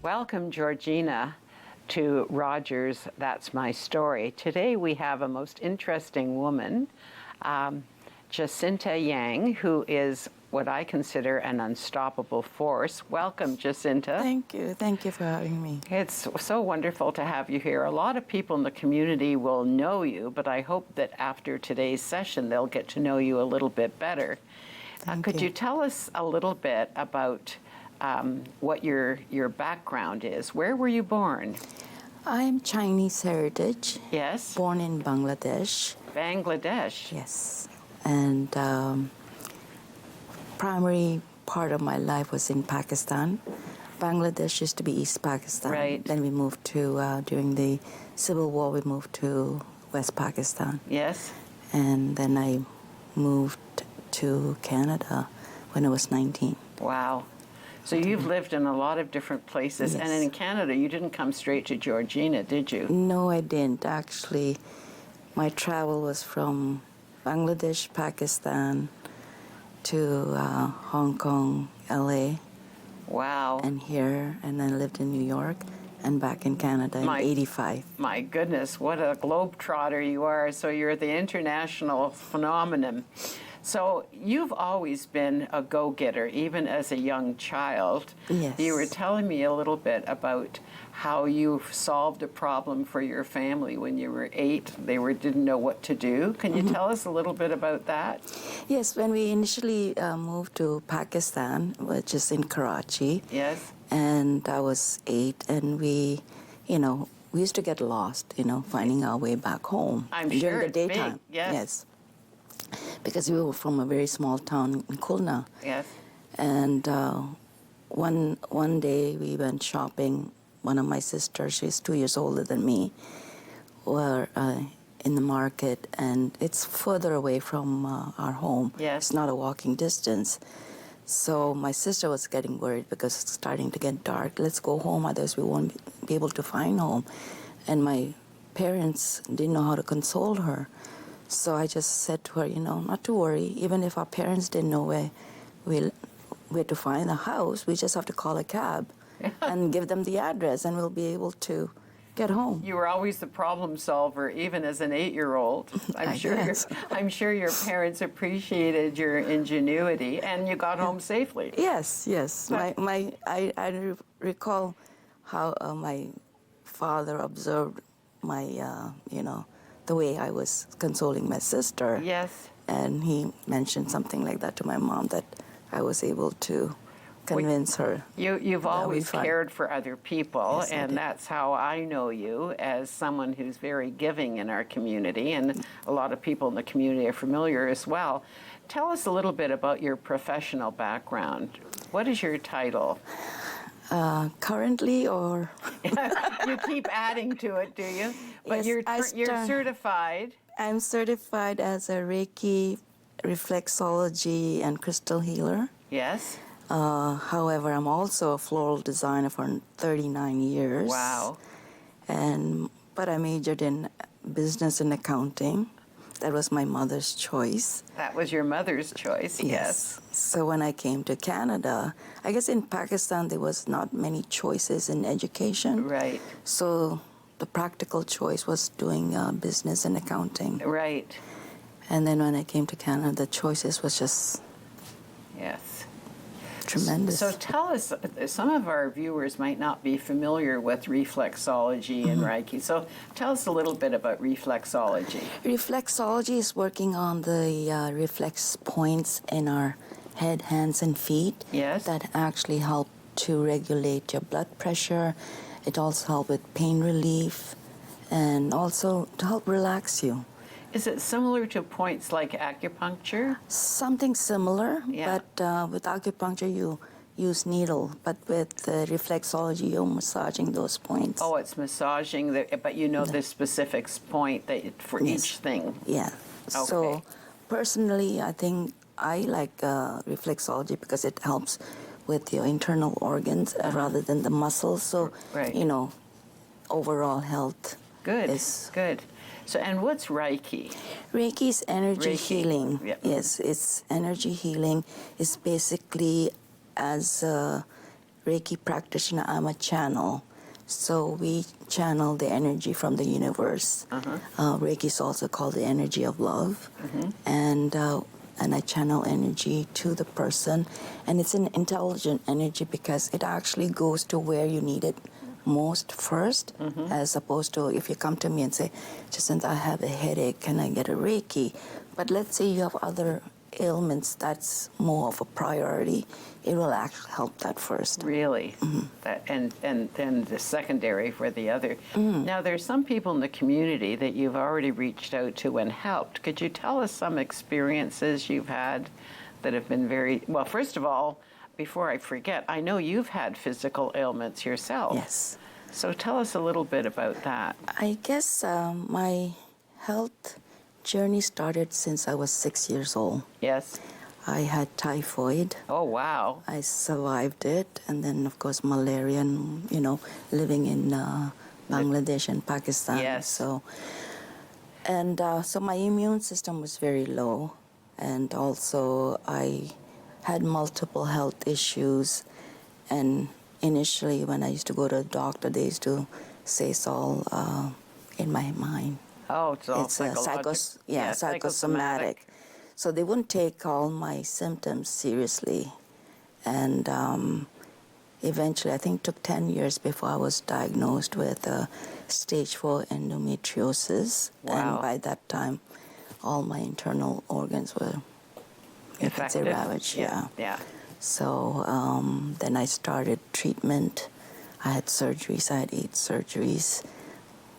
Welcome, Georgina, to Rogers' That's My Story. Today we have a most interesting woman, Jacinta Yang, who is what I consider an unstoppable force. Welcome, Jacinta. Thank you. Thank you for having me. It's so wonderful to have you here. A lot of people in the community will know you, but I hope that after today's session they'll get to know you a little bit better. Could you tell us a little bit about what your background is? Where were you born? I am Chinese heritage. Yes. Born in Bangladesh. Bangladesh. Yes. And primary part of my life was in Pakistan. Bangladesh used to be East Pakistan. Right. Then we moved to, during the Civil War, we moved to West Pakistan. Yes. And then I moved to Canada when I was 19. Wow. So you've lived in a lot of different places. Yes. And in Canada, you didn't come straight to Georgina, did you? No, I didn't. Actually, my travel was from Bangladesh, Pakistan, to Hong Kong, LA. Wow. And here, and then lived in New York and back in Canada in 85. My goodness, what a globetrotter you are. So you're the international phenomenon. So you've always been a go-getter, even as a young child. Yes. You were telling me a little bit about how you solved a problem for your family when you were 8. They didn't know what to do. Can you tell us a little bit about that? Yes, when we initially moved to Pakistan, which is in Karachi. Yes. And I was 8, and we used to get lost, finding our way back home. I'm during sure the it's daytime. big. Yes. Because we were from a very small town in Khulna. Yes. And one day we went shopping. One of my sisters, she's 2 years older than me, were in the market, and it's further away from our home. Yes. It's not a walking distance. So my sister was getting worried because it's starting to get dark. Let's go home, otherwise we won't be able to find home. And my parents didn't know how to console her. So I just said to her, not to worry. Even if our parents didn't know where to find the house, we just have to call a cab and give them the address, and we'll be able to get home. You were always the problem solver, even as an 8-year-old. I'm sure your parents appreciated your ingenuity, and you got home safely. Yes. I recall how my father observed my, the way I was consoling my sister. Yes. And he mentioned something like that to my mom, that I was able to convince her. You've always cared for other people, Yes, and that's how I know you, as someone who's very giving in our community, and a lot of people in the community are familiar as well. Tell us a little bit about your professional background. What is your title? Currently, or? You keep adding to it, do you? But Yes, you're certified. I'm certified as a Reiki, Reflexology, and crystal healer. Yes. However, I'm also a floral designer for 39 years. Wow. But I majored in business and accounting. That was my mother's choice. That was your mother's choice, yes. So when I came to Canada, I guess in Pakistan there was not many choices in education. Right. So the practical choice was doing business and accounting. Right. And then when I came to Canada, the choices was just tremendous. So tell us, some of our viewers might not be familiar with reflexology and Reiki. So tell us a little bit about reflexology. Reflexology is working on the reflex points in our head, hands, and feet. Yes. That actually help to regulate your blood pressure. It also helps with pain relief, and also to help relax you. Is it similar to points like acupuncture? Something similar, Yeah. but with acupuncture you use needle, but with reflexology you're massaging those points. Oh, it's massaging, but you know the specific point for each thing. Yeah. Okay. So personally, I think I like reflexology because it helps with your internal organs rather than the muscles. So, Right. overall health. Good, is good. So, and what's Reiki? Reiki is energy healing. Yep. Yes, it's energy healing. It's basically as Reiki practitioner, I'm a channel. So we channel the energy from the universe. Reiki is also called the energy of love. And I channel energy to the person. And it's an intelligent energy because it actually goes to where you need it most first, as opposed to if you come to me and say, Jacinta, I have a headache, can I get a Reiki? But let's say you have other ailments that's more of a priority, it will actually help that first. Really? And then the secondary for the other. Now, there's some people in the community that you've already reached out to and helped. Could you tell us some experiences you've had that have been very, well, first of all, before I forget, I know you've had physical ailments yourself. Yes. So tell us a little bit about that. I guess my health journey started since I was 6 years old. Yes? I had typhoid. Oh, wow. I survived it, and then of course malaria, and living in Bangladesh and Pakistan. Yes. So my immune system was very low, and also I had multiple health issues. And initially, when I used to go to the doctor, they used to say it's all in my mind. Oh, it's all It's psychological. psychosomatic. So they wouldn't take all my symptoms seriously. And eventually, I think it took 10 years before I was diagnosed with stage 4 endometriosis. Wow. And by that time, all my internal organs were Infected. ravaged. Yeah. Yeah. So then I started treatment. I had surgeries. I had 8 surgeries.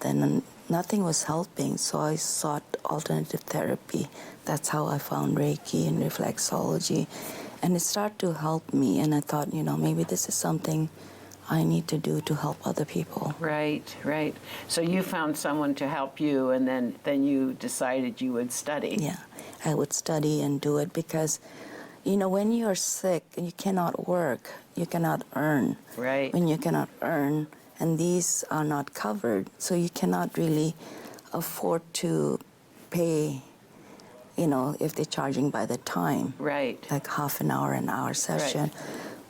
Then nothing was helping, so I sought alternative therapy. That's how I found Reiki and Reflexology. And it started to help me, and I thought, maybe this is something I need to do to help other people. Right, right. So you found someone to help you, and then you decided you would study. Yeah, I would study and do it because, when you're sick, you cannot work, you cannot earn. Right. When you cannot earn, and these are not covered, so you cannot really afford to pay, if they're charging by the time. Right. Like half an hour session. Right.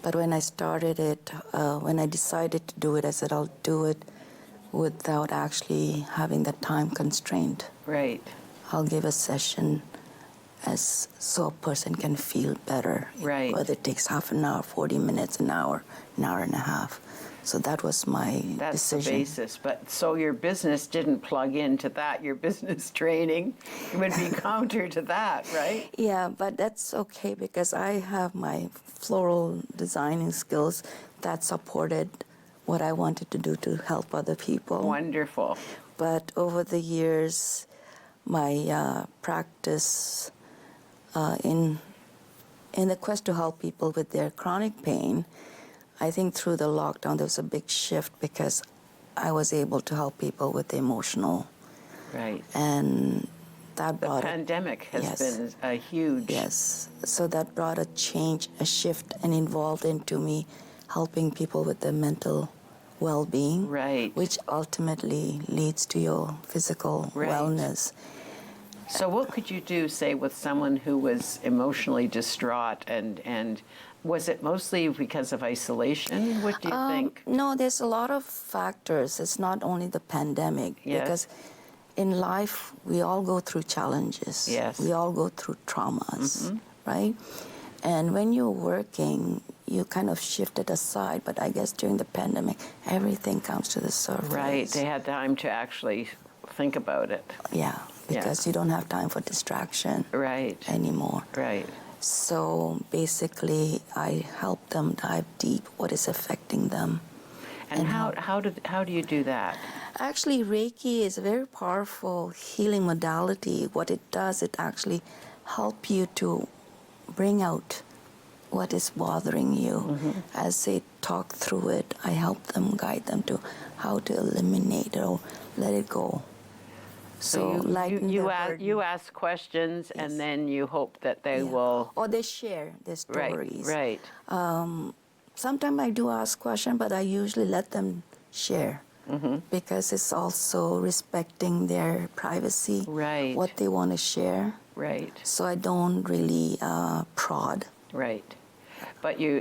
But when I started it, when I decided to do it, I said I'll do it without actually having the time constraint. Right. I'll give a session so a person can feel better. Right. Whether it takes half an hour, 40 minutes, an hour and a half. So that was my That's decision. the basis. But so your business didn't plug into that. Your business training would be counter to that, right? Yeah, but that's okay because I have my floral designing skills that supported what I wanted to do to help other people. Wonderful. But over the years, my practice in the quest to help people with their chronic pain, I think through the lockdown there was a big shift because I was able to help people with the emotional. Right. And that The brought pandemic has Yes. been a huge. Yes. So that brought a change, a shift, and involved into me helping people with their mental well-being. Right. Which ultimately leads to your physical Right. wellness. So what could you do, say, with someone who was emotionally distraught and was it mostly because of isolation? What do you think? No, there's a lot of factors. It's not only the pandemic. Yes. Because in life, we all go through challenges. Yes. We all go through traumas, right? And when you're working, you kind of shift it aside. But I guess during the pandemic, everything comes to the surface. Right. They had time to actually think about it. Yeah, because you don't have time for distraction Right. anymore. Right. So basically, I help them dive deep what is affecting them. And how do you do that? Actually, Reiki is a very powerful healing modality. What it does, it actually helps you to bring out what is bothering you. As they talk through it, I help them, guide them to how to eliminate it or let it go. So lighten you their burden. you ask questions and then you hope that they Yeah. will. Or they share their stories. Right. Sometimes I do ask questions, but I usually let them share because it's also respecting their privacy, Right. what they want to share. Right. So I don't really prod. Right. But you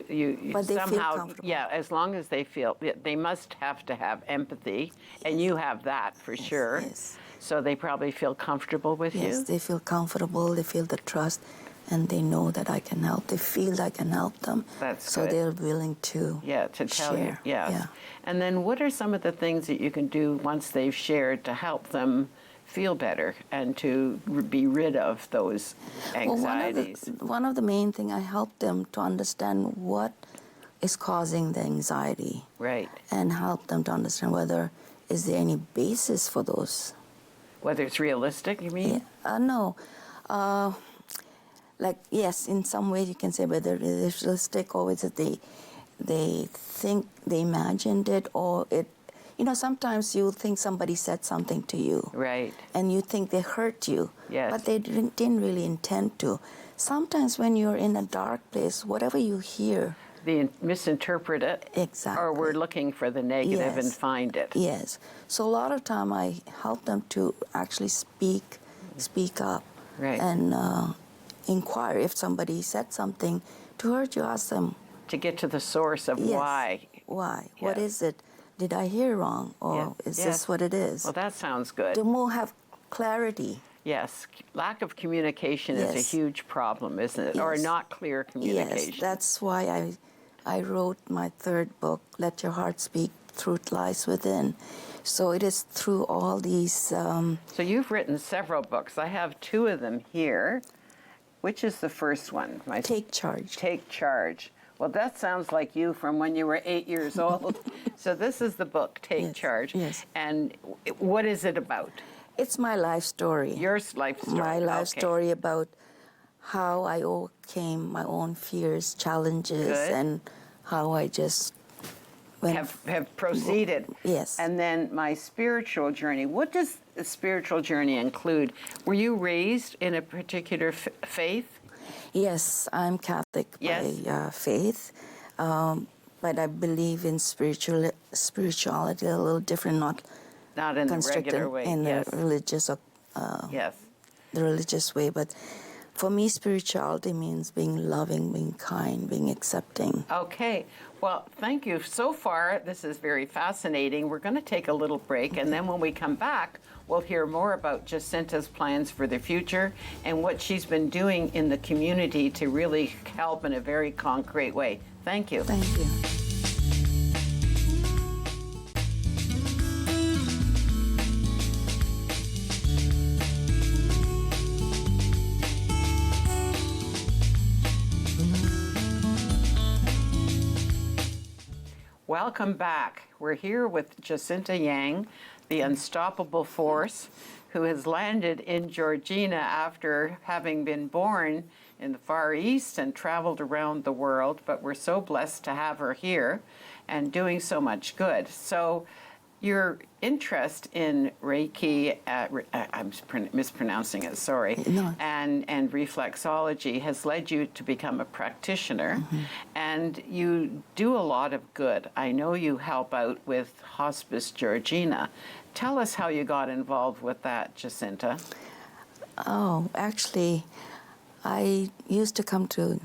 But they feel somehow, comfortable. yeah, as long as they feel, they must have to have empathy, and you have that for sure. Yes. So they probably feel comfortable with Yes, you. they feel comfortable, they feel the trust, and they know that I can help. They feel I can help them. That's so good. they're willing to Yeah, to tell you. share. Yes. Yeah. And then what are some of the things that you can do once they've shared to help them feel better and to be rid of those anxieties? Well, one of the main thing, I help them to understand what is causing the anxiety. Right. And help them to understand whether is there any basis for those. Whether it's realistic, you mean? No. Like, yes, in some ways you can say whether it is realistic or whether they think they imagined it, or it, sometimes you think somebody said something to you. Right. And you think they hurt you. Yes. But they didn't really intend to. Sometimes when you're in a dark place, whatever you hear. They misinterpret it. Exactly. Or we're looking for the negative and find it. Yes. So a lot of time I help them to actually speak up. Right. And inquire if somebody said something to hurt you. Ask them. To get to the source of why. Why? Yes. What is it? Did I hear wrong? Or is this what it is? Well, that sounds good. To more have clarity. Yes. Lack of communication is a huge problem, isn't it? Yes. Or not clear communication. Yes. That's why I wrote my third book, Let Your Heart Speak, Truth Lies Within. So it is through all these... So you've written several books. I have two of them here. Which is the first one? Take Charge. Take Charge. Well, that sounds like you from when you were 8 years old. So this is the book, Take Charge. Yes. And what is it about? It's my life story. Your life story. My life story about how I overcame my own fears, challenges, and how I just have proceeded. Yes. And then my spiritual journey. What does the spiritual journey include? Were you raised in a particular faith? Yes, I'm Catholic by faith, but I believe in spirituality a little different, not in the regular way. In the religious, the religious way. But for me, spirituality means being loving, being kind, being accepting. Okay. Well, thank you. So far, this is very fascinating. We're going to take a little break, and then when we come back, we'll hear more about Jacinta's plans for the future and what she's been doing in the community to really help in a very concrete way. Thank you. Thank you. Welcome back. We're here with Jacinta Yang, the unstoppable force, who has landed in Georgina after having been born in the Far East and traveled around the world. But we're so blessed to have her here and doing so much good. So your interest in Reiki, I'm mispronouncing it, sorry, No. and reflexology has led you to become a practitioner, and you do a lot of good. I know you help out with Hospice Georgina. Tell us how you got involved with that, Jacinta. Oh, actually, I used to come to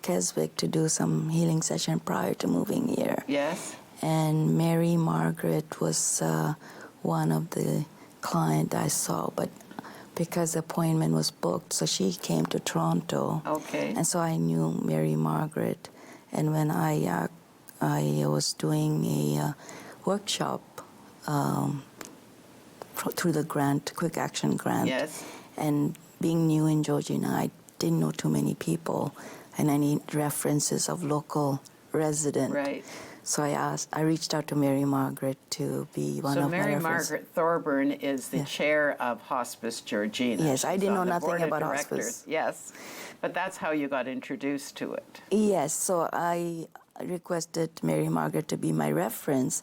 Keswick to do some healing session prior to moving here. Yes. And Mary Margaret was one of the clients I saw, but because the appointment was booked, so she came to Toronto. Okay. And so I knew Mary Margaret. And when I was doing a workshop through the grant, Quick Action Grant. Yes. And being new in Georgina, I didn't know too many people, and I need references of local residents. Right. So I reached out to Mary Margaret to be one of my Mary references. Margaret Thorburn is the chair of Hospice Georgina. Yes, I She's didn't know on the nothing board of about directors. hospice. Yes, but that's how you got introduced to it. Yes, so I requested Mary Margaret to be my reference,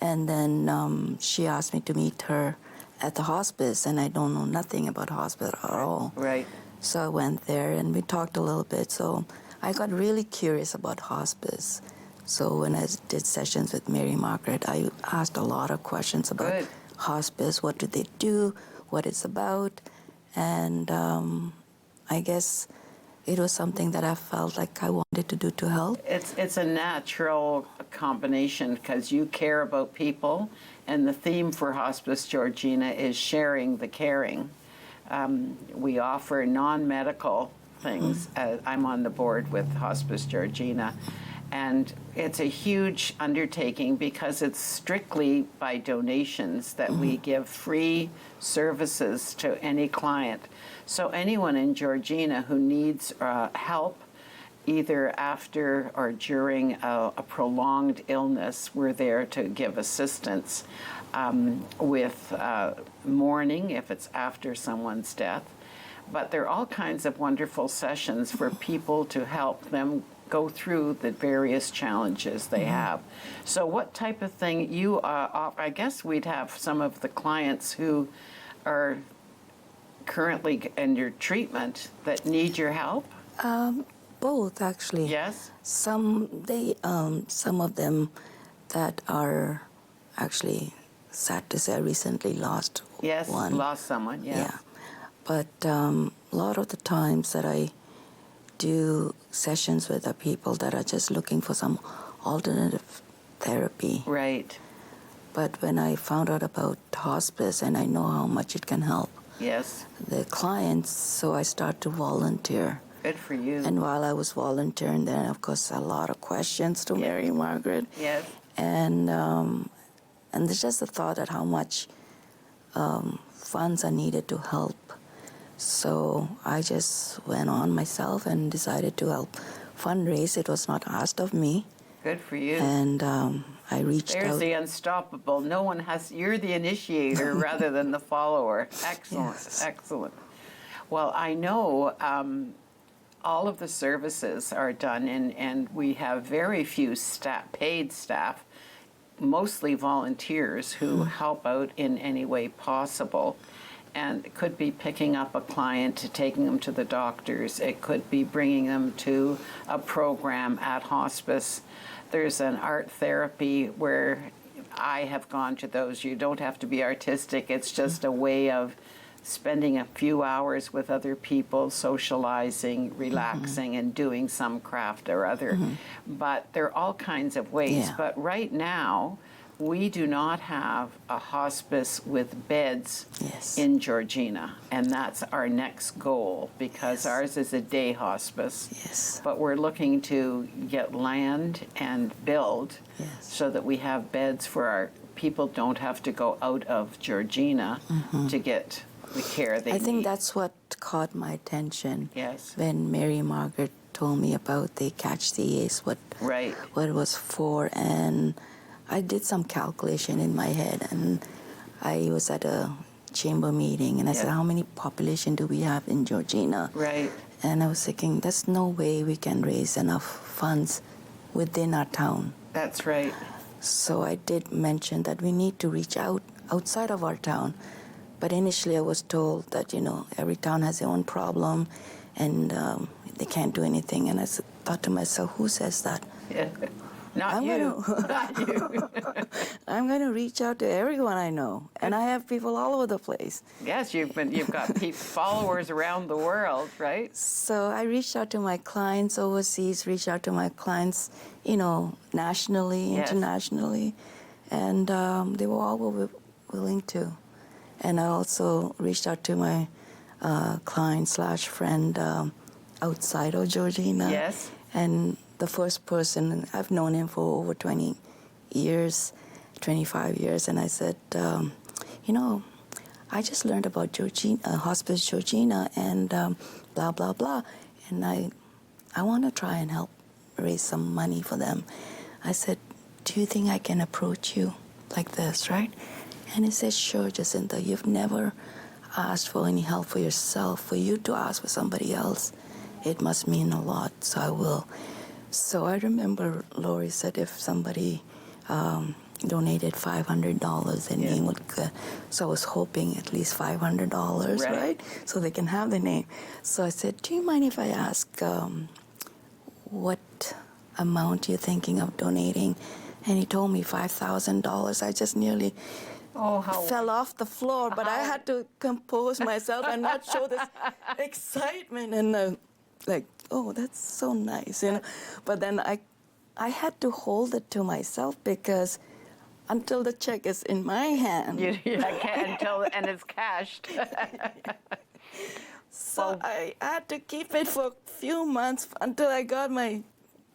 and then she asked me to meet her at the hospice, and I don't know nothing about hospice at all. Right. So I went there, and we talked a little bit. So I got really curious about hospice. So when I did sessions with Mary Margaret, I asked a lot of questions about hospice. What do they do? What it's about? And I guess it was something that I felt like I wanted to do to help. It's a natural combination because you care about people, and the theme for Hospice Georgina is sharing the caring. We offer non-medical things. I'm on the board with Hospice Georgina, and it's a huge undertaking because it's strictly by donations that we give free services to any client. So anyone in Georgina who needs help, either after or during a prolonged illness, we're there to give assistance with mourning if it's after someone's death. But there are all kinds of wonderful sessions for people to help them go through the various challenges they have. So what type of thing you I guess we'd have some of the clients who are currently under treatment that need your help? Both, actually. Yes? Some of them that are actually, sad to say, I recently lost Yes, one. lost someone, yes. Yeah. But a lot of the times that I do sessions with the people that are just looking for some alternative therapy. Right. But when I found out about hospice and I know how much it can help Yes. the clients, so I start to volunteer. Good for you. And while I was volunteering, then of course a lot of questions to Mary Margaret. Yes. And there's just the thought at how much funds are needed to help. So I just went on myself and decided to help fundraise. It was not asked of me. Good for you. And I reached There's out. the unstoppable. No one has, you're the initiator rather than the follower. Excellent, Yes. excellent. Well, I know all of the services are done, and we have very few paid staff, mostly volunteers who help out in any way possible. And it could be picking up a client, taking them to the doctors. It could be bringing them to a program at hospice. There's an art therapy where I have gone to those. You don't have to be artistic. It's just a way of spending a few hours with other people, socializing, relaxing, and doing some craft or other. But there are all kinds of ways. Yeah. But right now, we do not have a hospice with beds Yes. in Georgina, and that's our next goal because Yes. ours is a day hospice. Yes. But we're looking to get land and build Yes. so that we have beds for our people don't have to go out of Georgina to get the care they I need. think that's what caught my attention. Yes. When Mary Margaret told me about the Catch the Ace, what Right. it was for, and I did some calculation in my head, and I was at a chamber meeting, and I said, Yeah. how many population do we have in Georgina? Right. And I was thinking, there's no way we can raise enough funds within our town. That's right. So I did mention that we need to reach out outside of our town. But initially I was told that, every town has their own problem, and they can't do anything. And I thought to myself, who says that? Yeah. Not I'm you. Not you. I'm going to reach out to everyone I know. And I have people all over the place. Yes, you've got followers around the world, right? So I reached out to my clients overseas, reached out to my clients, nationally, Yes. internationally. And they were all willing to. And I also reached out to my client/friend outside of Georgina. Yes. And the first person, I've known him for over 20 years, 25 years, and I said, I just learned about Hospice Georgina and blah, blah, blah, and I want to try and help raise some money for them. I said, do you think I can approach you like this, right? And he said, sure, Jacinta, you've never asked for any help for yourself. For you to ask for somebody else, it must mean a lot, so I will. So I remember Lori said if somebody donated $500, their name would go. So I was hoping at least $500, right? So they can have the name. So I said, do you mind if I ask what amount you're thinking of donating? And he told me $5,000. I just nearly fell off the floor, but I had to compose myself and not show this excitement and oh, that's so nice, you know. But then I had to hold it to myself because until the check is in my hand. And it's cashed. So I had to keep it for a few months until I got my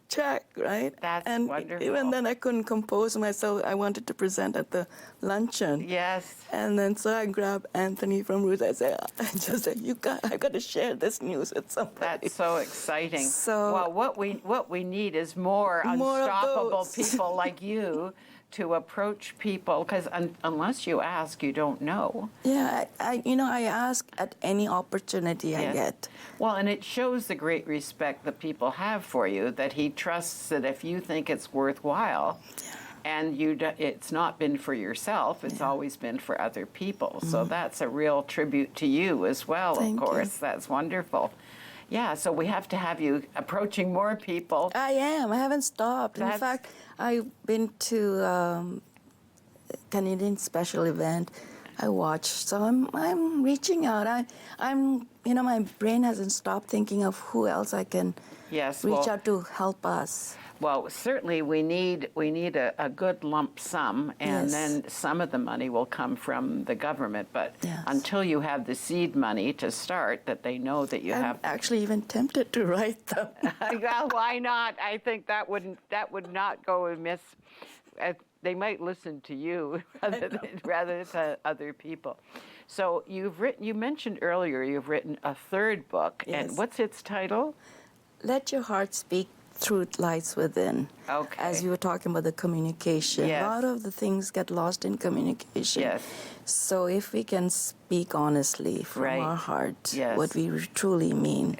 check, right? That's and wonderful. Even then, I couldn't compose myself. I wanted to present at the luncheon. Yes. And then so I grabbed Anthony from Ruth. I just said, I got to share this news with somebody. That's so exciting. So well, what we need is more of unstoppable those. people like you to approach people, because unless you ask, you don't know. Yeah, I ask at any opportunity I get. Well, and it shows the great respect that people have for you, that he trusts that if you think it's worthwhile, and it's not been for yourself, it's always been for other people. So that's a real tribute to you as well, Thank of course. you. That's wonderful. Yeah, so we have to have you approaching more people. I am. I haven't stopped. In fact, I've been to Canadian special event. I watched, so I'm reaching out. I'm my brain hasn't stopped thinking of who else I can reach out to help us. Well, certainly we need a good lump sum, and then some of the money will come from the government. But until you have the seed money to start, that they know that you have. I'm actually even tempted to write them. Well, why not? I think that would not go amiss. They might listen to you rather than other people. So you mentioned earlier you've written a third book, and what's its title? Let Your Heart Speak. Truth Lies Within. Okay. As you were talking about the communication, Yes. a lot of the things get lost in communication. Yes. So if we can speak honestly from our heart, what we truly mean,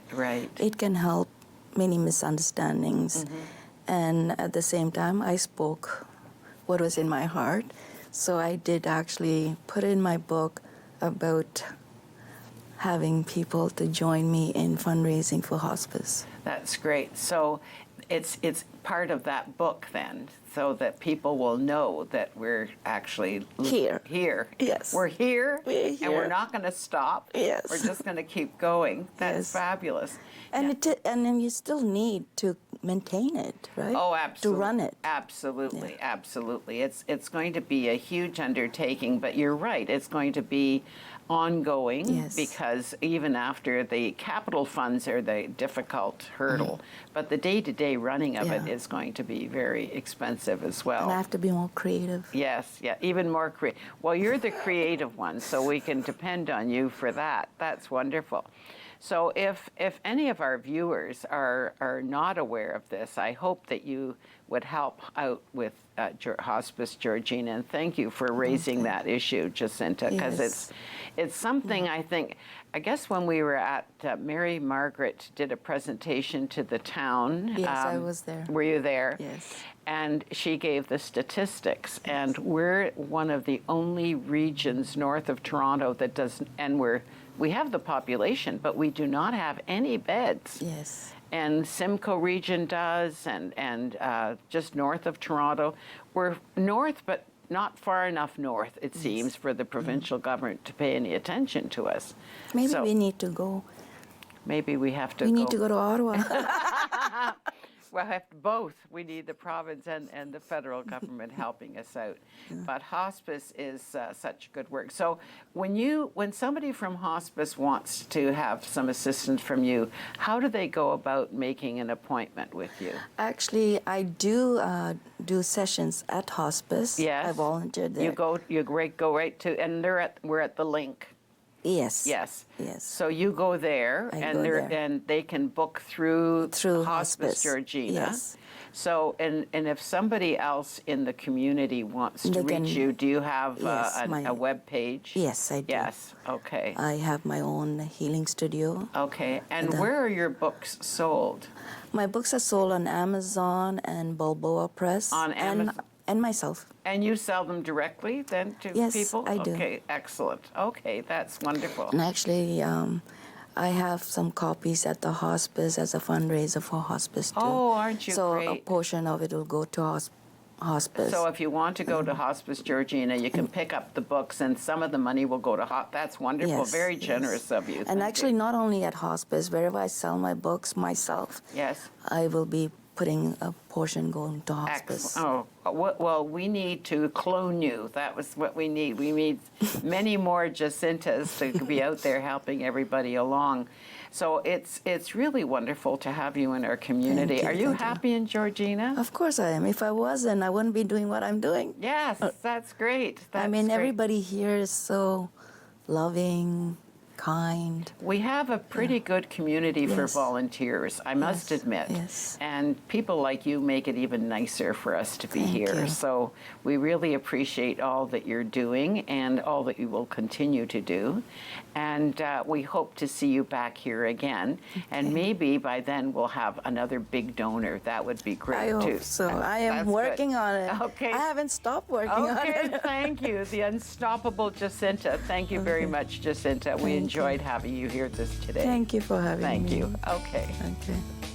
it can help many misunderstandings. And at the same time, I spoke what was in my heart. So I did actually put in my book about having people to join me in fundraising for hospice. That's great. So it's part of that book then, so that people will know that we're actually here. Yes. We're here, and we're not going to stop. Yes. We're just going to keep going. That's fabulous. And and then you still need to maintain it, right? Oh, absolutely. To run it. Absolutely, absolutely. It's going to be a huge undertaking, but you're right. It's going to be ongoing because even after the capital funds are the difficult hurdle, but the day-to-day running of it is going to be very expensive as well. And I have to be more creative. Yes, even more creative. Well, you're the creative one, so we can depend on you for that. That's wonderful. So if any of our viewers are not aware of this, I hope that you would help out with Hospice Georgina, and thank you for raising that issue, Jacinta, because it's something I guess when we were at, Mary Margaret did a presentation to the town. Yes, I was there. Were you there? Yes. And she gave the statistics, and we're one of the only regions north of Toronto that does, and we have the population, but we do not have any beds. Yes. And Simcoe region does, and just north of Toronto. We're north, but not far enough north, it seems, for the provincial government to pay any attention to us. Maybe we need to go. Maybe we have to We go. need to go to Ottawa. Well, both. We need the province and the federal government helping us out. But hospice is such good work. So when somebody from hospice wants to have some assistance from you, how do they go about making an appointment with you? Actually, I do sessions at hospice. Yes. I volunteered there. You go right to, and we're at the link. Yes. Yes. Yes. So you go there, and they can book through Hospice Georgina. Yes. So, and if somebody else in the community wants to reach you, do you have a web page? Yes, I do. Yes. Okay. I have my own healing studio. Okay. And where are your books sold? My books are sold on Amazon and Balboa Press. On Amazon. And myself. And you sell them directly then to people? Yes, I do. Okay, excellent. Okay, that's wonderful. And actually, I have some copies at the hospice as a fundraiser for hospice too. Oh, aren't you so great? a portion of it will go to hospice. So if you want to go to hospice, Georgina, you can pick up the books, and some of the money will go to That's wonderful. Yes, Very yes. generous of you. And Thank actually, you. not only at hospice, wherever I sell my books myself, Yes. I will be putting a portion going to hospice. Oh, well, we need to clone you. That was what we need. We need many more Jacintas to be out there helping everybody along. So it's really wonderful to have you in our community. Thank you, Are you thank you. happy in Georgina? Of course I am. If I wasn't, I wouldn't be doing what I'm doing. Yes, that's great. I mean, That's great. everybody here is so loving, kind. We have a pretty good community for Yes. volunteers, I must Yes, admit. yes. And people like you make it even nicer for us to be Thank here. you. So we really appreciate all that you're doing and all that you will continue to do. And we hope to see you back here again. And maybe by then we'll have another big donor. That would be great, I too. hope so. I am That's good. working on it. Okay. I haven't stopped working on Okay, it. thank you. The unstoppable Jacinta. Thank you very much, Jacinta. We Thank you. enjoyed having you here today. Thank you for having me. Thank you. Okay. Okay.